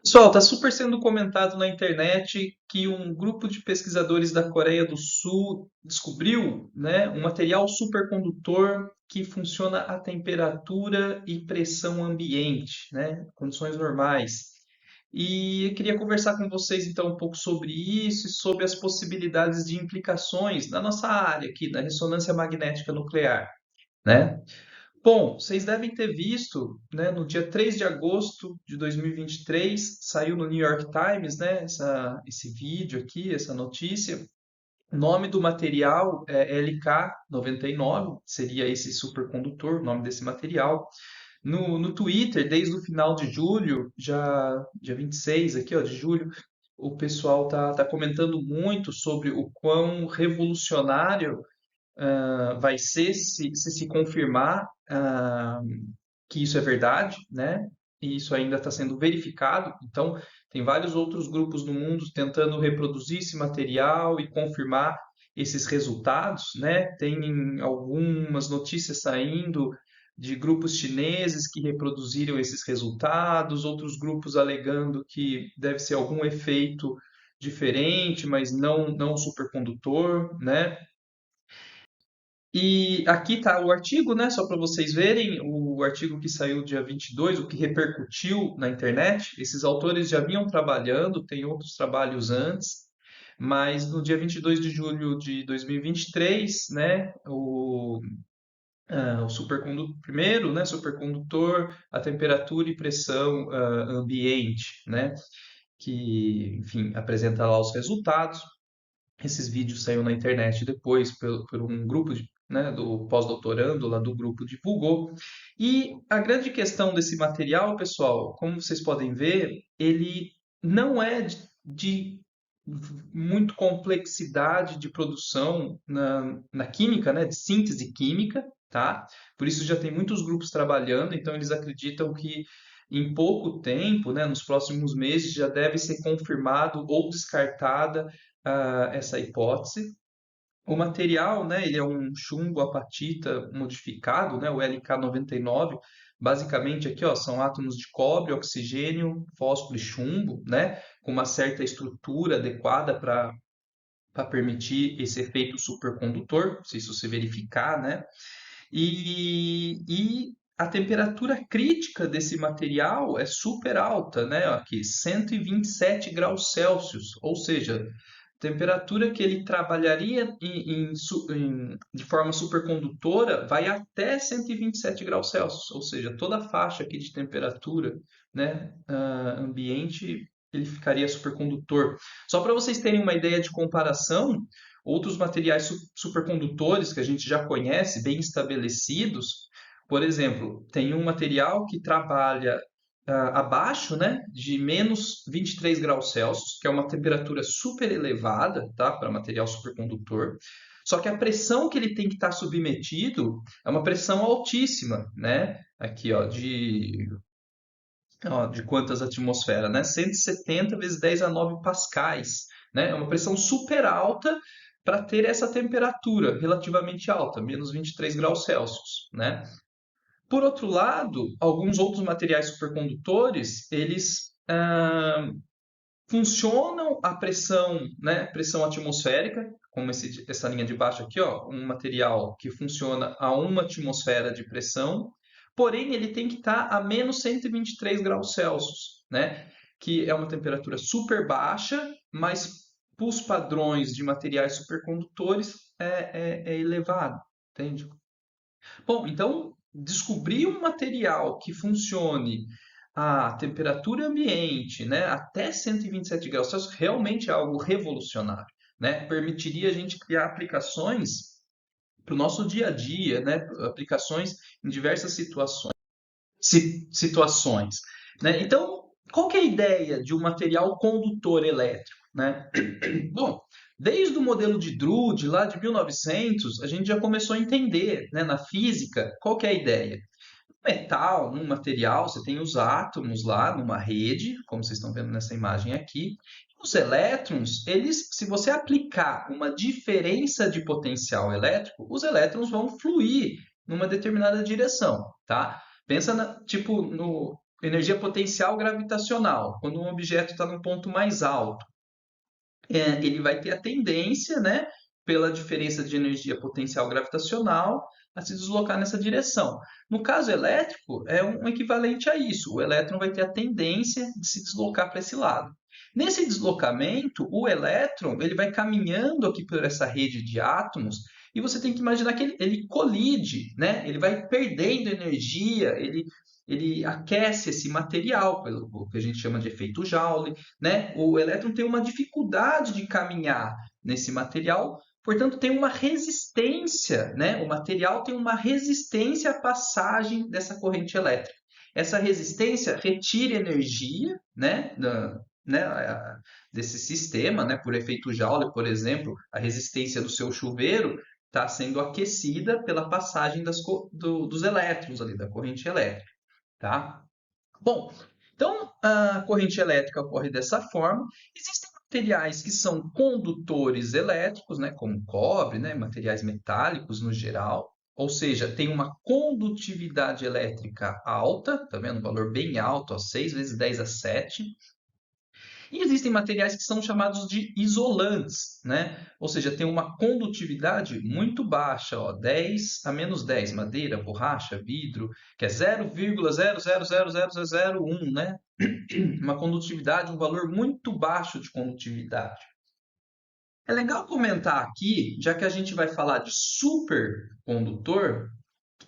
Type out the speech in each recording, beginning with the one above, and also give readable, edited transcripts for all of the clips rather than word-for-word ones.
Pessoal, está super sendo comentado na internet que um grupo de pesquisadores da Coreia do Sul descobriu, né, um material supercondutor que funciona a temperatura e pressão ambiente, né, condições normais. E eu queria conversar com vocês então um pouco sobre isso e sobre as possibilidades de implicações na nossa área aqui, na ressonância magnética nuclear, né? Bom, vocês devem ter visto, né, no dia 3 de agosto de 2023, saiu no New York Times, né, esse vídeo aqui, essa notícia. O nome do material é LK99, seria esse supercondutor, o nome desse material. No Twitter, desde o final de julho, já dia 26 aqui, ó, de julho, o pessoal tá comentando muito sobre o quão revolucionário vai ser se confirmar que isso é verdade, né? E isso ainda está sendo verificado. Então, tem vários outros grupos no mundo tentando reproduzir esse material e confirmar esses resultados, né? Tem algumas notícias saindo de grupos chineses que reproduziram esses resultados, outros grupos alegando que deve ser algum efeito diferente, mas não supercondutor, né? E aqui está o artigo, né? Só para vocês verem, o artigo que saiu dia 22, o que repercutiu na internet. Esses autores já vinham trabalhando, tem outros trabalhos antes, mas no dia 22 de julho de 2023, né? O supercondutor, primeiro, né? Supercondutor, a temperatura e pressão ambiente, né? Que, enfim, apresenta lá os resultados. Esses vídeos saíram na internet depois por um grupo né, do pós-doutorando lá do grupo divulgou. E a grande questão desse material, pessoal, como vocês podem ver, ele não é de muito complexidade de produção na química, né, de síntese química, tá? Por isso já tem muitos grupos trabalhando, então eles acreditam que em pouco tempo, né, nos próximos meses, já deve ser confirmado ou descartada essa hipótese. O material, né, ele é um chumbo apatita modificado, né, o LK99. Basicamente aqui, ó, são átomos de cobre, oxigênio, fósforo e chumbo, né, com uma certa estrutura adequada para permitir esse efeito supercondutor, se isso se verificar, né? E a temperatura crítica desse material é super alta, né? Aqui, 127 graus Celsius, ou seja, temperatura que ele trabalharia de forma supercondutora vai até 127 graus Celsius, ou seja, toda a faixa aqui de temperatura, né, ambiente, ele ficaria supercondutor. Só para vocês terem uma ideia de comparação, outros materiais supercondutores que a gente já conhece, bem estabelecidos, por exemplo, tem um material que trabalha abaixo, né, de menos 23 graus Celsius, que é uma temperatura super elevada, tá, para material supercondutor. Só que a pressão que ele tem que estar submetido é uma pressão altíssima, né? Aqui, ó, de quantas atmosferas, né? 170 vezes 10 a 9 pascais, né? É uma pressão super alta para ter essa temperatura relativamente alta, menos 23 graus Celsius, né? Por outro lado, alguns outros materiais supercondutores, eles funcionam a pressão, né, pressão atmosférica, como essa linha de baixo aqui, ó, um material que funciona a 1 atmosfera de pressão, porém ele tem que estar a menos 123 graus Celsius, né, que é uma temperatura super baixa, mas para os padrões de materiais supercondutores é elevado, entende? Bom, então descobrir um material que funcione a temperatura ambiente, né, até 127 graus Celsius realmente é algo revolucionário, né? Permitiria a gente criar aplicações para o nosso dia a dia, né? Aplicações em diversas situações, né? Então, qual que é a ideia de um material condutor elétrico, né? Bom, desde o modelo de Drude, lá de 1900, a gente já começou a entender, né, na física, qual que é a ideia. No metal, num material, você tem os átomos lá numa rede, como vocês estão vendo nessa imagem aqui. Os elétrons, eles, se você aplicar uma diferença de potencial elétrico, os elétrons vão fluir numa determinada direção, tá? Pensa tipo energia potencial gravitacional, quando um objeto está num ponto mais alto, ele vai ter a tendência, né, pela diferença de energia potencial gravitacional, a se deslocar nessa direção. No caso elétrico, é um equivalente a isso. O elétron vai ter a tendência de se deslocar para esse lado. Nesse deslocamento, o elétron ele vai caminhando aqui por essa rede de átomos e você tem que imaginar que ele colide, né? Ele vai perdendo energia, ele aquece esse material, pelo que a gente chama de efeito Joule, né? O elétron tem uma dificuldade de caminhar nesse material, portanto, tem uma resistência, né? O material tem uma resistência à passagem dessa corrente elétrica. Essa resistência retira energia, né? Desse sistema, né? Por efeito Joule, por exemplo, a resistência do seu chuveiro está sendo aquecida pela passagem dos elétrons ali, da corrente elétrica, tá? Bom, então a corrente elétrica ocorre dessa forma. Existem materiais que são condutores elétricos, né, como cobre, né, materiais metálicos no geral, ou seja, tem uma condutividade elétrica alta, tá vendo? Um valor bem alto, ó, 6 vezes 10 a 7. E existem materiais que são chamados de isolantes, né? Ou seja, tem uma condutividade muito baixa, ó, 10 a menos 10, madeira, borracha, vidro, que é 0,0000001, né? Uma condutividade, um valor muito baixo de condutividade. É legal comentar aqui, já que a gente vai falar de supercondutor,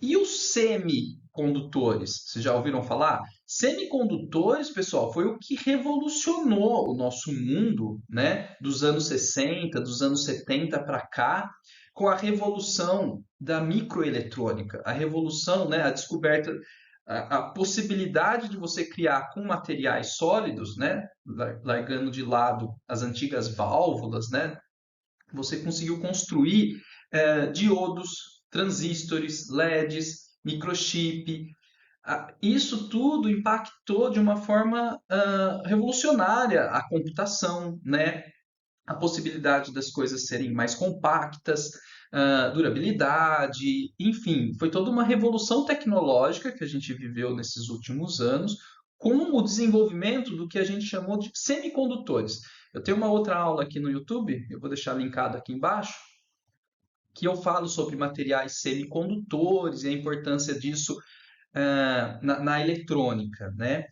e os semicondutores? Vocês já ouviram falar? Semicondutores, pessoal, foi o que revolucionou o nosso mundo, né? Dos anos 60, dos anos 70 para cá, com a revolução da microeletrônica, a revolução, né? A descoberta, a possibilidade de você criar com materiais sólidos, né? Largando de lado as antigas válvulas, né? Você conseguiu construir diodos, transistores, LEDs, microchip. Isso tudo impactou de uma forma revolucionária a computação, né? A possibilidade das coisas serem mais compactas, durabilidade, enfim, foi toda uma revolução tecnológica que a gente viveu nesses últimos anos, com o desenvolvimento do que a gente chamou de semicondutores. Eu tenho uma outra aula aqui no YouTube, eu vou deixar linkado aqui embaixo, que eu falo sobre materiais semicondutores e a importância disso na eletrônica, né?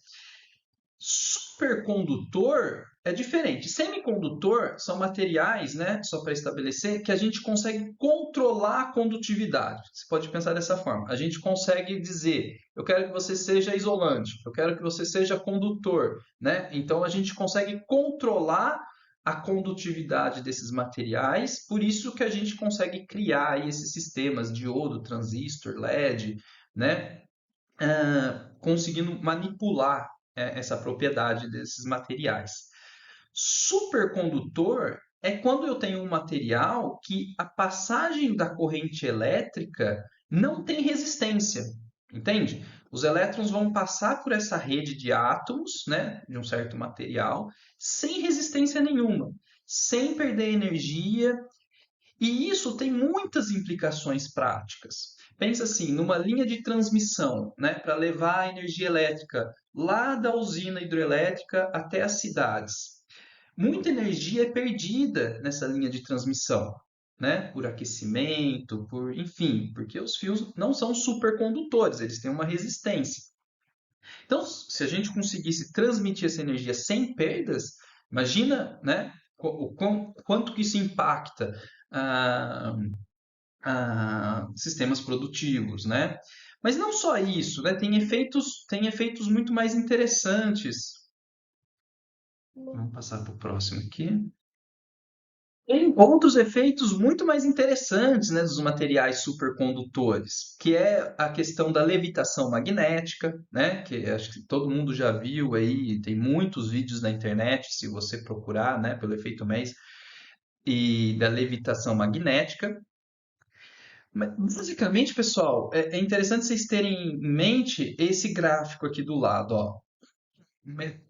Supercondutor é diferente. Semicondutor são materiais, né, só para estabelecer, que a gente consegue controlar a condutividade. Você pode pensar dessa forma. A gente consegue dizer, eu quero que você seja isolante, eu quero que você seja condutor, né? Então a gente consegue controlar a condutividade desses materiais, por isso que a gente consegue criar aí esses sistemas diodo, transistor, LED, né? Conseguindo manipular essa propriedade desses materiais. Supercondutor é quando eu tenho um material que a passagem da corrente elétrica não tem resistência, entende? Os elétrons vão passar por essa rede de átomos, né, de um certo material, sem resistência nenhuma, sem perder energia, e isso tem muitas implicações práticas. Pensa assim, numa linha de transmissão, né, para levar a energia elétrica lá da usina hidrelétrica até as cidades. Muita energia é perdida nessa linha de transmissão, né, por aquecimento, enfim, porque os fios não são supercondutores, eles têm uma resistência. Então, se a gente conseguisse transmitir essa energia sem perdas, imagina, né, quanto que isso impacta ah, sistemas produtivos, né? Mas não só isso, né? Tem efeitos muito mais interessantes. Vamos passar para o próximo aqui. Tem outros efeitos muito mais interessantes, né, dos materiais supercondutores, que é a questão da levitação magnética, né, que acho que todo mundo já viu aí, tem muitos vídeos na internet, se você procurar, né, pelo efeito MES, e da levitação magnética. Mas, basicamente, pessoal, é interessante vocês terem em mente esse gráfico aqui do lado, ó.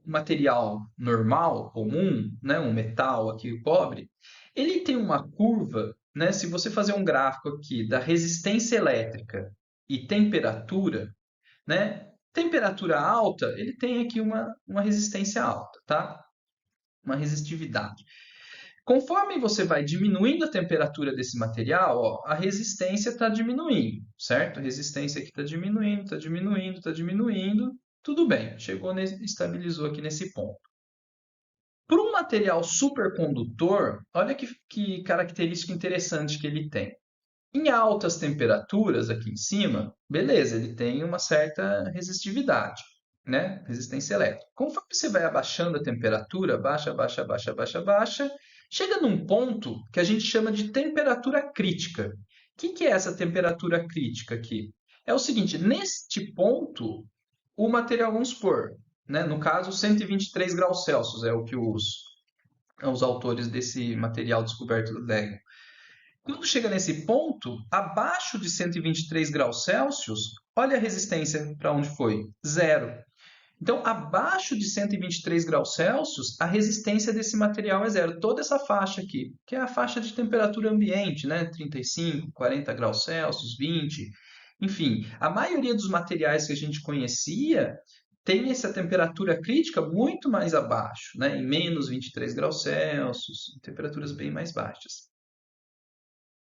Material normal, comum, né, um metal aqui, o cobre, ele tem uma curva, né? Se você fazer um gráfico aqui da resistência elétrica e temperatura, né? Temperatura alta, ele tem aqui uma resistência alta, tá? Uma resistividade. Conforme você vai diminuindo a temperatura desse material, ó, a resistência está diminuindo, certo? A resistência aqui está diminuindo, está diminuindo, está diminuindo. Tudo bem, estabilizou aqui nesse ponto. Para um material supercondutor, olha que característica interessante que ele tem. Em altas temperaturas, aqui em cima, beleza, ele tem uma certa resistividade, né? Resistência elétrica. Conforme você vai abaixando a temperatura, baixa, baixa, baixa, baixa, baixa, chega num ponto que a gente chama de temperatura crítica. O que é essa temperatura crítica aqui? É o seguinte, neste ponto, o material, vamos supor, né? No caso, 123 graus Celsius é o que os autores desse material descoberto legam. Quando chega nesse ponto, abaixo de 123 graus Celsius, olha a resistência para onde foi? Zero. Então, abaixo de 123 graus Celsius, a resistência desse material é zero. Toda essa faixa aqui, que é a faixa de temperatura ambiente, né? 35, 40 graus Celsius, 20. Enfim, a maioria dos materiais que a gente conhecia tem essa temperatura crítica muito mais abaixo, né? Em menos 23 graus Celsius, temperaturas bem mais baixas.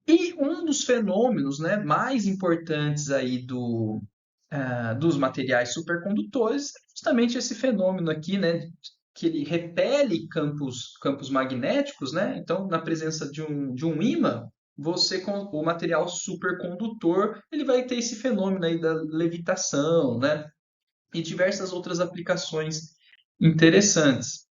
E um dos fenômenos, né, mais importantes aí dos materiais supercondutores é justamente esse fenômeno aqui, né, que ele repele campos magnéticos, né? Então, na presença de um ímã, o material supercondutor, ele vai ter esse fenômeno aí da levitação, né? E diversas outras aplicações interessantes.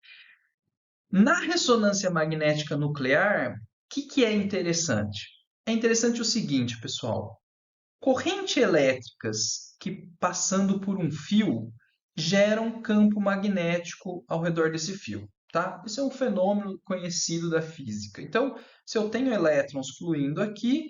Na ressonância magnética nuclear, o que é interessante? É interessante o seguinte, pessoal: correntes elétricas que passando por um fio geram um campo magnético ao redor desse fio, tá? Isso é um fenômeno conhecido da física. Então, se eu tenho elétrons fluindo aqui,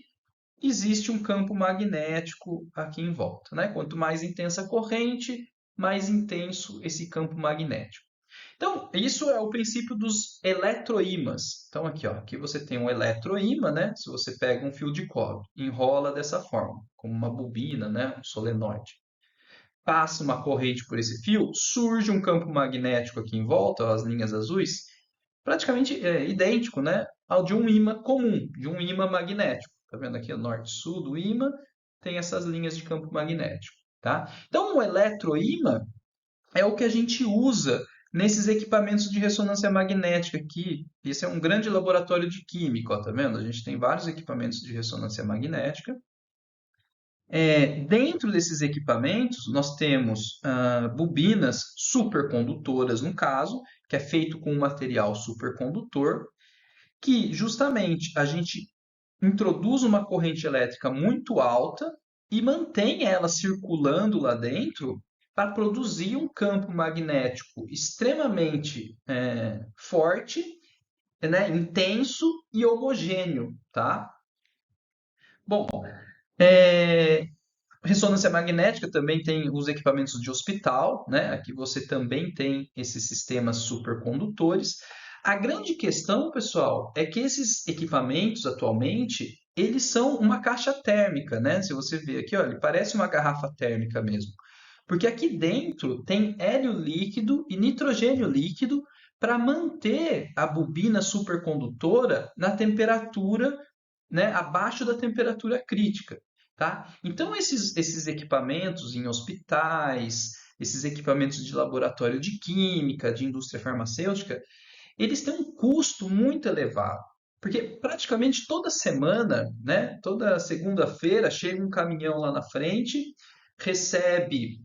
existe um campo magnético aqui em volta, né? Quanto mais intensa a corrente, mais intenso esse campo magnético. Então, isso é o princípio dos eletroímãs. Então, aqui, ó, aqui você tem um eletroímã, né? Se você pega um fio de cobre, enrola dessa forma, como uma bobina, né? Um solenoide. Passa uma corrente por esse fio, surge um campo magnético aqui em volta, ó, as linhas azuis, praticamente idêntico, né? Ao de um ímã comum, de um ímã magnético. Tá vendo aqui o norte-sul do ímã? Tem essas linhas de campo magnético, tá? Então, o eletroímã é o que a gente usa nesses equipamentos de ressonância magnética aqui. Esse é um grande laboratório de química, ó, tá vendo? A gente tem vários equipamentos de ressonância magnética. Dentro desses equipamentos, nós temos bobinas supercondutoras, no caso, que é feito com um material supercondutor, que justamente a gente introduz uma corrente elétrica muito alta e mantém ela circulando lá dentro para produzir um campo magnético extremamente forte, né, intenso e homogêneo, tá? Bom, é, ressonância magnética também tem os equipamentos de hospital, né? Aqui você também tem esses sistemas supercondutores. A grande questão, pessoal, é que esses equipamentos atualmente, eles são uma caixa térmica, né? Se você ver aqui, olha, ele parece uma garrafa térmica mesmo. Porque aqui dentro tem hélio líquido e nitrogênio líquido para manter a bobina supercondutora na temperatura, né, abaixo da temperatura crítica. Tá? Então, esses equipamentos em hospitais, esses equipamentos de laboratório de química, de indústria farmacêutica, eles têm um custo muito elevado. Porque praticamente toda semana, né, toda segunda-feira, chega um caminhão lá na frente, recebe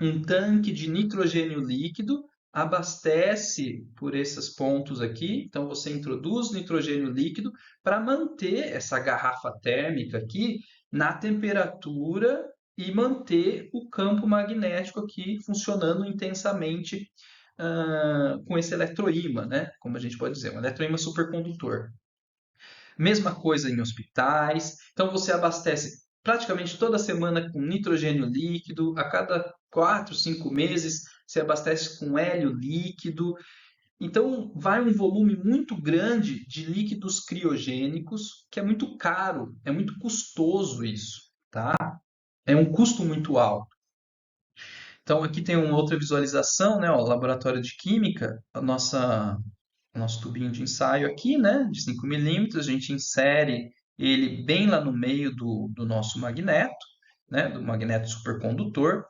um tanque de nitrogênio líquido, abastece por esses pontos aqui. Então, você introduz nitrogênio líquido para manter essa garrafa térmica aqui na temperatura e manter o campo magnético aqui funcionando intensamente com esse eletroímã, né? Como a gente pode dizer, um eletroímã supercondutor. Mesma coisa em hospitais. Então você abastece praticamente toda semana com nitrogênio líquido, a cada 4, 5 meses você abastece com hélio líquido. Então vai um volume muito grande de líquidos criogênicos, que é muito caro, é muito custoso isso, tá? É um custo muito alto. Então, aqui tem uma outra visualização, né? Ó, laboratório de química, o nosso tubinho de ensaio aqui, né? De 5 milímetros, a gente insere ele bem lá no meio do nosso magneto, né? Do magneto supercondutor,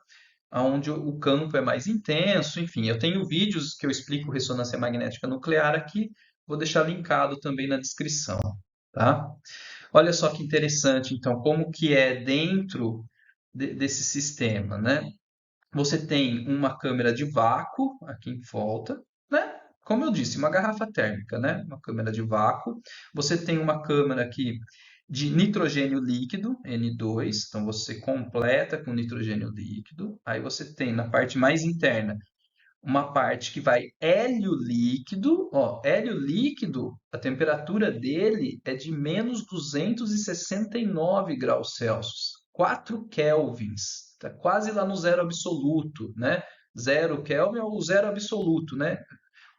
onde o campo é mais intenso. Enfim, eu tenho vídeos que eu explico ressonância magnética nuclear aqui, vou deixar linkado também na descrição, tá? Olha só que interessante, então, como que é dentro desse sistema, né? Você tem uma câmera de vácuo aqui em volta, né? Como eu disse, uma garrafa térmica, né? Uma câmera de vácuo. Você tem uma câmera aqui de nitrogênio líquido, N2, então você completa com nitrogênio líquido. Aí você tem na parte mais interna uma parte que vai hélio líquido. Ó, hélio líquido, a temperatura dele é de menos 269 graus Celsius, 4 kelvins. Está quase lá no zero absoluto, né? Zero Kelvin é o zero absoluto, né?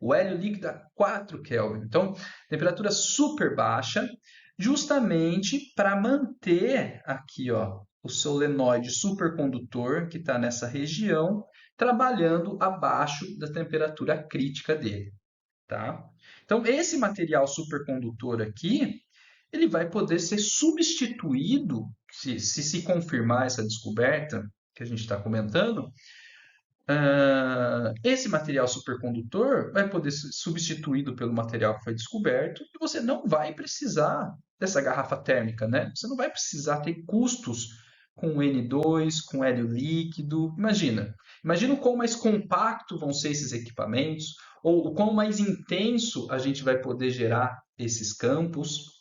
O hélio líquido a 4 Kelvin. Então, temperatura super baixa, justamente para manter aqui, ó, o solenoide supercondutor que está nessa região, trabalhando abaixo da temperatura crítica dele, tá? Então, esse material supercondutor aqui, ele vai poder ser substituído, se confirmar essa descoberta que a gente está comentando, esse material supercondutor vai poder ser substituído pelo material que foi descoberto e você não vai precisar dessa garrafa térmica, né? Você não vai precisar ter custos com N2, com hélio líquido. Imagina o quão mais compacto vão ser esses equipamentos, ou o quão mais intenso a gente vai poder gerar esses campos.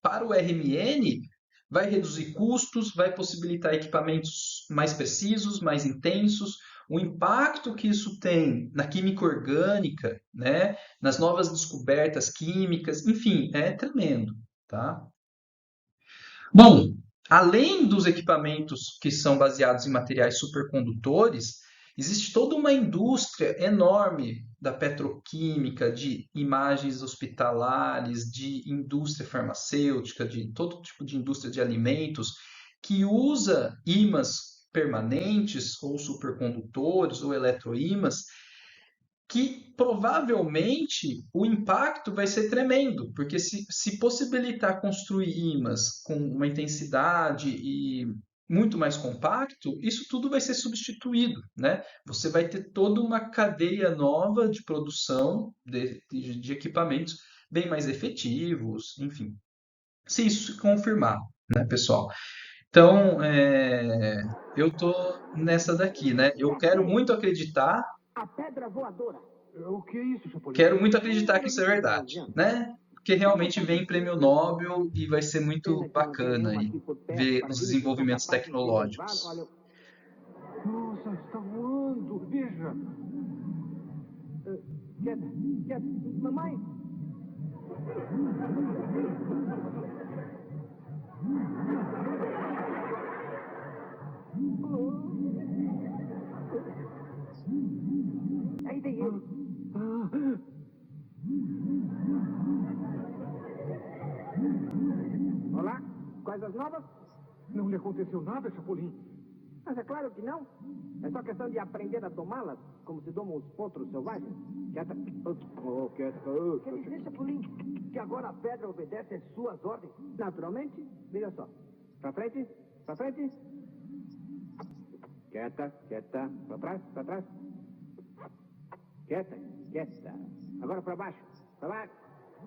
Para o RMN, vai reduzir custos, vai possibilitar equipamentos mais precisos, mais intensos. O impacto que isso tem na química orgânica, né, nas novas descobertas químicas, enfim, é tremendo, tá? Bom, além dos equipamentos que são baseados em materiais supercondutores, existe toda uma indústria enorme da petroquímica, de imagens hospitalares, de indústria farmacêutica, de todo tipo de indústria de alimentos, que usa ímãs permanentes ou supercondutores ou eletroímãs, que provavelmente o impacto vai ser tremendo, porque se possibilitar construir ímãs com uma intensidade e muito mais compacto, isso tudo vai ser substituído, né? Você vai ter toda uma cadeia nova de produção de equipamentos bem mais efetivos, enfim. Se isso se confirmar, né, pessoal? Então, eu tô nessa daqui, né? Eu quero muito acreditar. A pedra voadora. O que é isso, Chapolin? Quero muito acreditar que isso é verdade, né? Porque realmente vem prêmio Nobel e vai ser muito Pena que não tem bacana nenhum aí aqui por perto ver para os ver se eu sou desenvolvimentos capaz de derrubá-lo. tecnológicos. Olha, Nossa, está voando. Veja. quieta, quieta. Mamãe, aí tem ele. Ah, Olá, coisas novas? não lhe aconteceu nada, Chapolin? Mas é claro que não. É só questão de aprender a domá-las, como se domam os potros selvagens. Quieta. Oh, quieta. Quer dizer, Chapolin, que agora a pedra obedece às suas ordens? Naturalmente, veja só. Pra frente, pra frente. Quieta, quieta. Pra trás. Quieta, quieta. Agora pra baixo, pra baixo.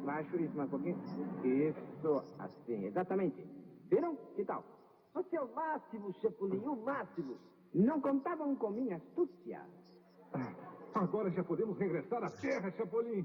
Baixo, isso mais um pouquinho. Isso, assim, exatamente. Viram? Que tal? Você é o máximo, Chapolin, o máximo. Não contavam com minha astúcia. Agora já podemos regressar à Terra, Chapolin.